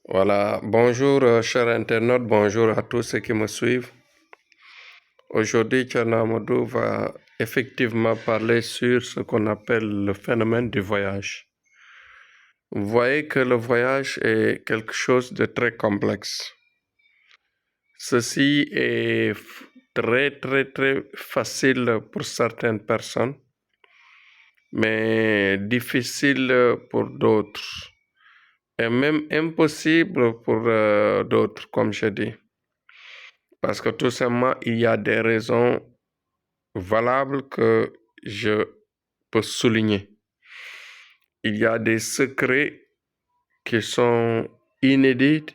Voilà, bonjour chers internautes, bonjour à tous ceux qui me suivent. Aujourd'hui, Tchana Amadou va effectivement parler sur ce qu'on appelle le phénomène du voyage. Vous voyez que le voyage est quelque chose de très complexe. Ceci est très facile pour certaines personnes, mais difficile pour d'autres, et même impossible pour d'autres, comme je dis. Parce que tout simplement, il y a des raisons valables que je peux souligner. Il y a des secrets qui sont inédits,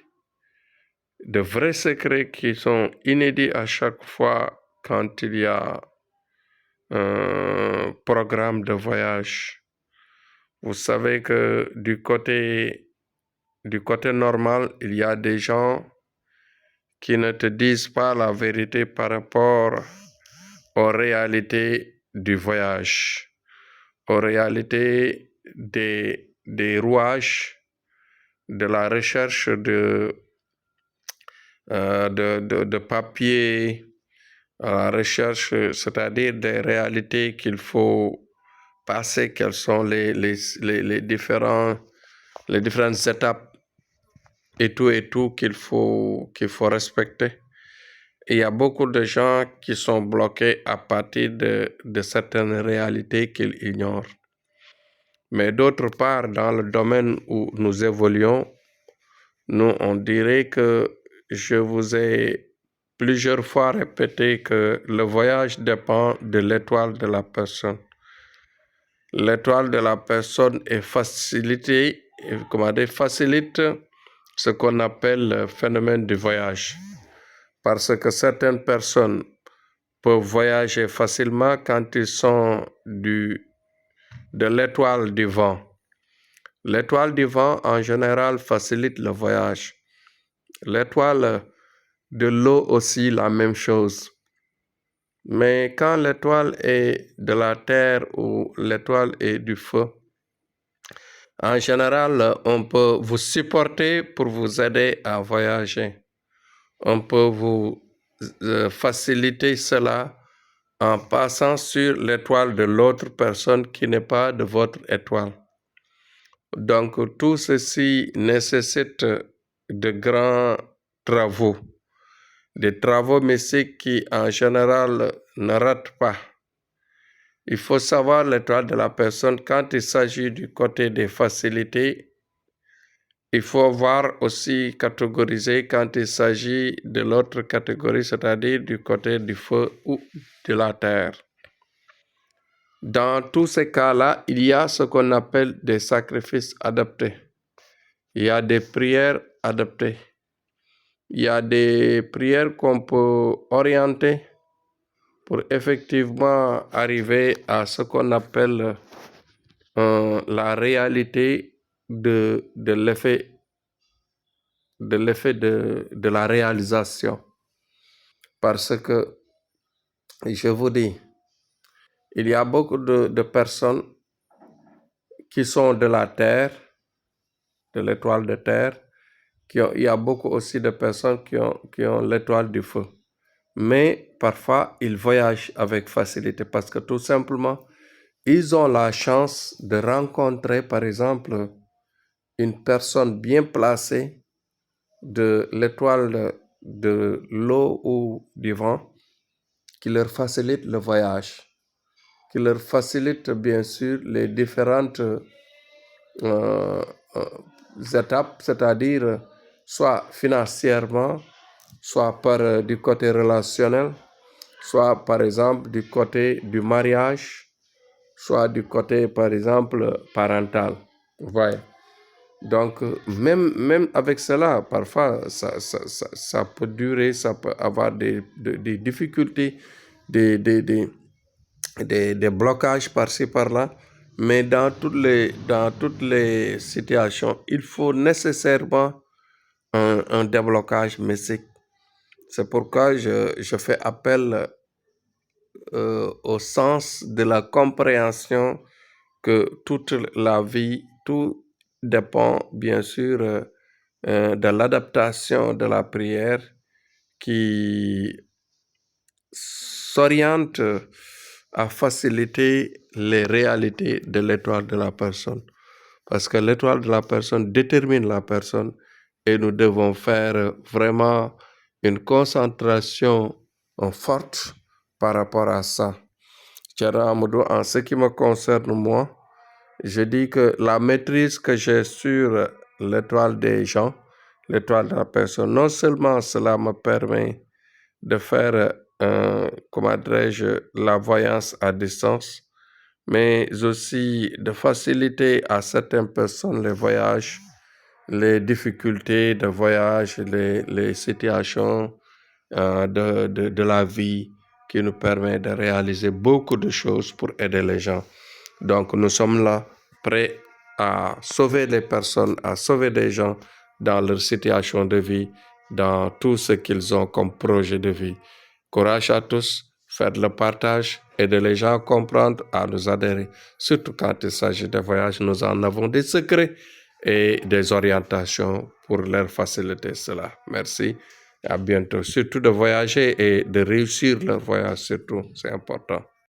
de vrais secrets qui sont inédits à chaque fois quand il y a un programme de voyage. Vous savez que du côté normal, il y a des gens qui ne te disent pas la vérité par rapport aux réalités du voyage, aux réalités des rouages, de la recherche de papier, à la recherche, c'est-à-dire des réalités qu'il faut passer, quelles sont les différentes étapes et tout qu'il faut respecter. Il y a beaucoup de gens qui sont bloqués à partir de certaines réalités qu'ils ignorent. Mais d'autre part, dans le domaine où nous évoluons, nous, on dirait que je vous ai plusieurs fois répété que le voyage dépend de l'étoile de la personne. L'étoile de la personne est facilite ce qu'on appelle le phénomène du voyage. Parce que certaines personnes peuvent voyager facilement quand ils sont de l'étoile du vent. L'étoile du vent, en général, facilite le voyage. L'étoile de l'eau aussi, la même chose. Mais quand l'étoile est de la terre ou l'étoile est du feu, en général, on peut vous supporter pour vous aider à voyager. On peut vous faciliter cela en passant sur l'étoile de l'autre personne qui n'est pas de votre étoile. Donc, tout ceci nécessite de grands travaux, des travaux mystiques qui, en général, ne ratent pas. Il faut savoir l'étoile de la personne quand il s'agit du côté des facilités. Il faut voir aussi catégoriser quand il s'agit de l'autre catégorie, c'est-à-dire du côté du feu ou de la terre. Dans tous ces cas-là, il y a ce qu'on appelle des sacrifices adaptés. Il y a des prières adaptées. Il y a des prières qu'on peut orienter pour effectivement arriver à ce qu'on appelle la réalité de l'effet de la réalisation. Parce que, je vous dis, il y a beaucoup de personnes qui sont de la terre, de l'étoile de terre, il y a beaucoup aussi de personnes qui ont l'étoile du feu. Mais parfois, ils voyagent avec facilité parce que tout simplement, ils ont la chance de rencontrer, par exemple, une personne bien placée de l'étoile de l'eau ou du vent qui leur facilite le voyage, qui leur facilite bien sûr les différentes étapes, c'est-à-dire soit financièrement, soit par du côté relationnel, soit par exemple du côté du mariage, soit du côté par exemple parental. Vous voyez? Donc, même avec cela, parfois, ça peut durer, ça peut avoir des difficultés, des blocages par-ci, par-là. Mais dans toutes les situations, il faut nécessairement un déblocage mystique. C'est pourquoi je fais appel au sens de la compréhension que toute la vie, tout dépend bien sûr de l'adaptation de la prière qui s'oriente à faciliter les réalités de l'étoile de la personne. Parce que l'étoile de la personne détermine la personne et nous devons faire vraiment une concentration forte par rapport à ça. Thierno Amadou, en ce qui me concerne moi, je dis que la maîtrise que j'ai sur l'étoile des gens, l'étoile de la personne, non seulement cela me permet de faire, comment dirais-je, la voyance à distance, mais aussi de faciliter à certaines personnes les voyages, les difficultés de voyage, les situations de la vie qui nous permet de réaliser beaucoup de choses pour aider les gens. Donc nous sommes là, prêts à sauver les personnes, à sauver des gens dans leur situation de vie, dans tout ce qu'ils ont comme projet de vie. Courage à tous, faites le partage, aider les gens à comprendre, à nous adhérer. Surtout quand il s'agit de voyages, nous en avons des secrets et des orientations pour leur faciliter cela. Merci et à bientôt. Surtout de voyager et de réussir leur voyage, surtout, c'est important.